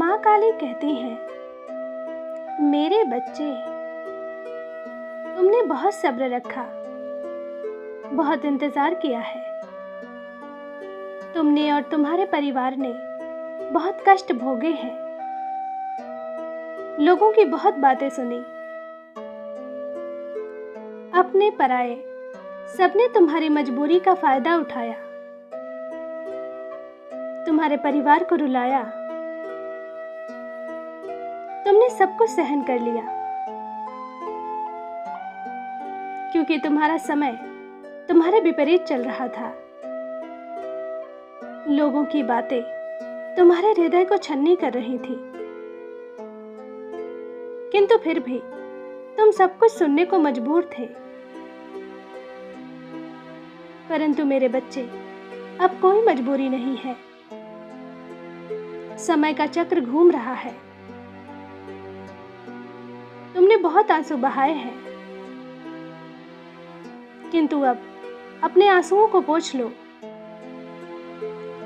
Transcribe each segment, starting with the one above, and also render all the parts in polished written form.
माँ काली कहती हैं, मेरे बच्चे, तुमने बहुत सब्र रखा, बहुत इंतजार किया है। तुमने और तुम्हारे परिवार ने बहुत कष्ट भोगे हैं, लोगों की बहुत बातें सुनी, अपने पराए सबने तुम्हारी मजबूरी का फायदा उठाया, तुम्हारे परिवार को रुलाया। तुमने सब कुछ सहन कर लिया, क्योंकि तुम्हारा समय तुम्हारे विपरीत चल रहा था। लोगों की बातें तुम्हारे हृदय को छन्नी कर रही थी, किंतु फिर भी तुम सब कुछ सुनने को मजबूर थे। परंतु मेरे बच्चे, अब कोई मजबूरी नहीं है। समय का चक्र घूम रहा है। तुमने बहुत आंसू बहाए हैं, किंतु अब अपने आंसुओं को पोंछ लो,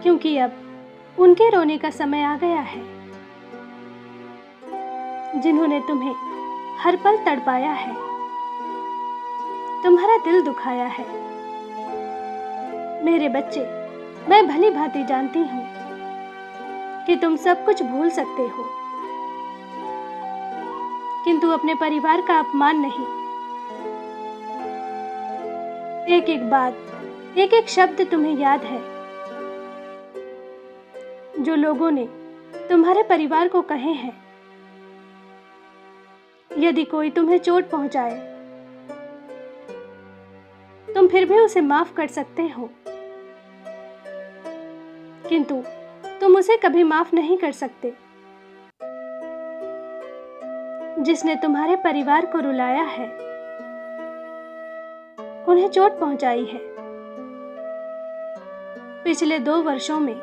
क्योंकि अब उनके रोने का समय आ गया है, जिन्होंने तुम्हें हर पल तड़पाया है, तुम्हारा दिल दुखाया है। मेरे बच्चे, मैं भली भांति जानती हूं कि तुम सब कुछ भूल सकते हो, किंतु अपने परिवार का अपमान नहीं। एक एक बात, एक एक शब्द तुम्हें याद है, जो लोगों ने तुम्हारे परिवार को कहे हैं। यदि कोई तुम्हें चोट पहुंचाए, तुम फिर भी उसे माफ कर सकते हो, किंतु तुम उसे कभी माफ नहीं कर सकते जिसने तुम्हारे परिवार को रुलाया है, उन्हें चोट पहुंचाई है। पिछले 2 वर्षों में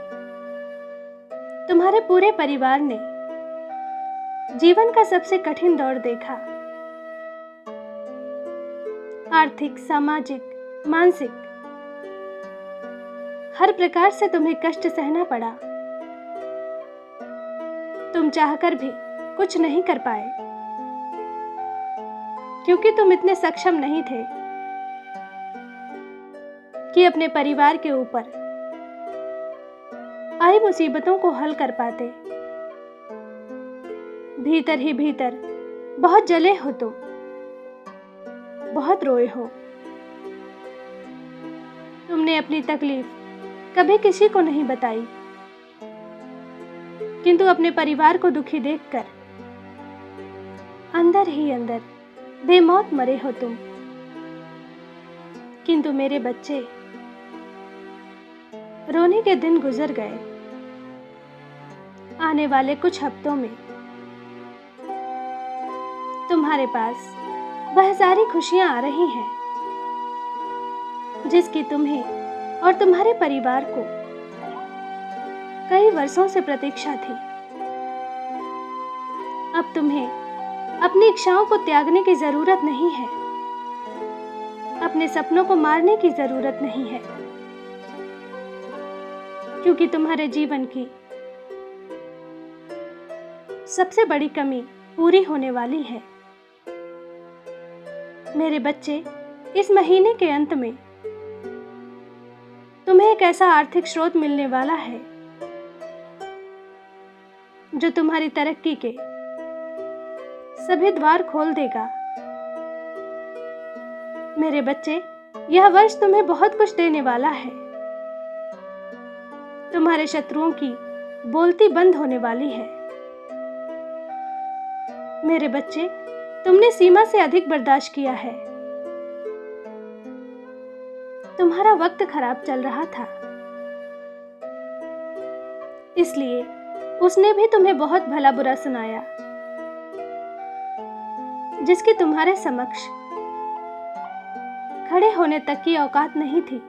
तुम्हारे पूरे परिवार ने जीवन का सबसे कठिन दौर देखा। आर्थिक, सामाजिक, मानसिक, हर प्रकार से तुम्हें कष्ट सहना पड़ा। तुम चाहकर भी कुछ नहीं कर पाए, क्योंकि तुम इतने सक्षम नहीं थे कि अपने परिवार के ऊपर आई मुसीबतों को हल कर पाते। भीतर ही भीतर बहुत जले हो तुम, बहुत रोए हो। तुमने अपनी तकलीफ कभी किसी को नहीं बताई, किंतु अपने परिवार को दुखी देखकर अंदर ही अंदर बेमौत मरे हो तुम। किंतु मेरे बच्चे, रोने के दिन गुजर गए। आने वाले कुछ हफ्तों में तुम्हारे पास वह सारी खुशियां आ रही हैं, जिसकी तुम्हें और तुम्हारे परिवार को कई वर्षों से प्रतीक्षा थी। अब तुम्हें अपनी इच्छाओं को त्यागने की जरूरत नहीं है, अपने सपनों को मारने की जरूरत नहीं है, क्योंकि तुम्हारे जीवन की सबसे बड़ी कमी पूरी होने वाली है। मेरे बच्चे, इस महीने के अंत में तुम्हें एक ऐसा आर्थिक स्रोत मिलने वाला है जो तुम्हारी तरक्की के सभी द्वार खोल देगा। मेरे बच्चे, यह वर्ष तुम्हें बहुत कुछ देने वाला है। तुम्हारे शत्रुओं की बोलती बंद होने वाली है। मेरे बच्चे, तुमने सीमा से अधिक बर्दाश्त किया है। तुम्हारा वक्त खराब चल रहा था, इसलिए उसने भी तुम्हें बहुत भला बुरा सुनाया, जिसकी तुम्हारे समक्ष खड़े होने तक की औकात नहीं थी।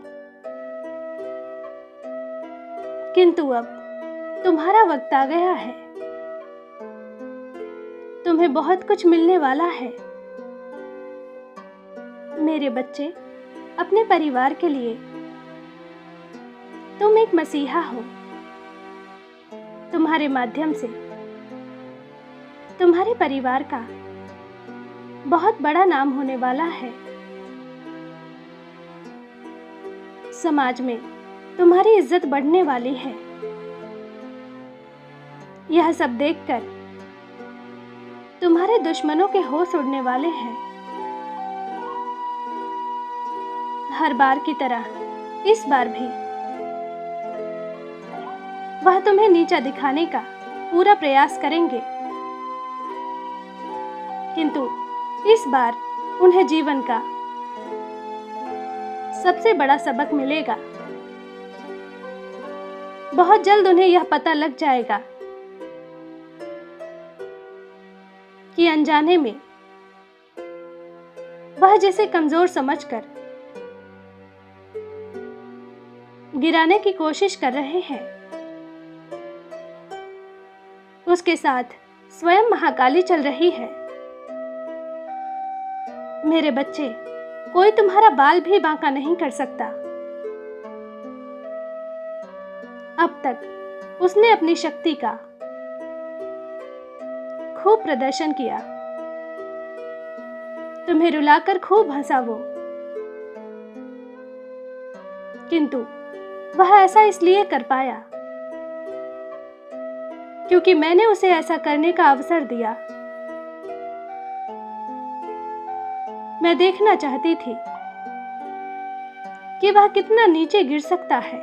किंतु अब तुम्हारा वक्त आ गया है। तुम्हें बहुत कुछ मिलने वाला है। मेरे बच्चे, अपने परिवार के लिए तुम एक मसीहा हो। तुम्हारे माध्यम से तुम्हारे परिवार का बहुत बड़ा नाम होने वाला है। समाज में तुम्हारी इज्जत बढ़ने वाली है। यह सब देखकर तुम्हारे दुश्मनों के होश उड़ने वाले हैं। हर बार की तरह इस बार भी वह तुम्हें नीचा दिखाने का पूरा प्रयास करेंगे, किंतु इस बार उन्हें जीवन का सबसे बड़ा सबक मिलेगा। बहुत जल्द उन्हें यह पता लग जाएगा कि अनजाने में वह जिसे कमजोर समझकर गिराने की कोशिश कर रहे हैं, उसके साथ स्वयं महाकाली चल रही है। मेरे बच्चे, कोई तुम्हारा बाल भी बांका नहीं कर सकता। अब तक उसने अपनी शक्ति का खूब प्रदर्शन किया, तुम्हें रुलाकर खूब हंसा वो, किंतु वह ऐसा इसलिए कर पाया क्योंकि मैंने उसे ऐसा करने का अवसर दिया। मैं देखना चाहती थी कि वह कितना नीचे गिर सकता है।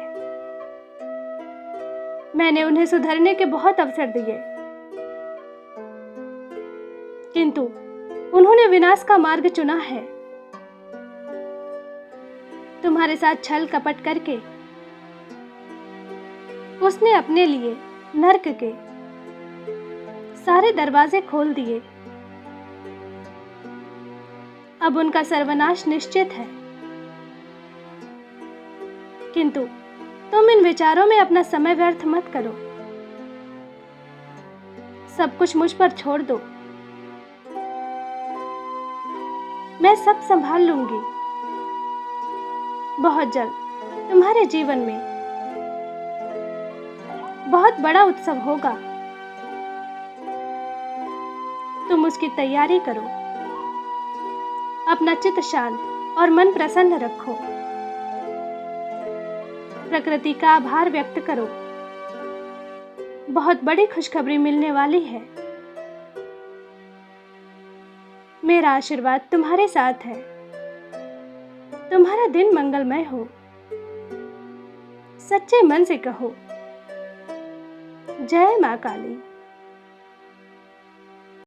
मैंने उन्हें सुधरने के बहुत अवसर दिए, किंतु उन्होंने विनाश का मार्ग चुना है। तुम्हारे साथ छल कपट करके उसने अपने लिए नर्क के सारे दरवाजे खोल दिए। अब उनका सर्वनाश निश्चित है, किंतु तुम इन विचारों में अपना समय व्यर्थ मत करो। सब कुछ मुझ पर छोड़ दो, मैं सब संभाल लूंगी। बहुत जल्द तुम्हारे जीवन में बहुत बड़ा उत्सव होगा, तुम उसकी तैयारी करो। अपना चित्त शांत और मन प्रसन्न रखो। प्रकृति का आभार व्यक्त करो, बहुत बड़ी खुशखबरी मिलने वाली है। मेरा आशीर्वाद तुम्हारे साथ है। तुम्हारा दिन मंगलमय हो। सच्चे मन से कहो, जय मां काली।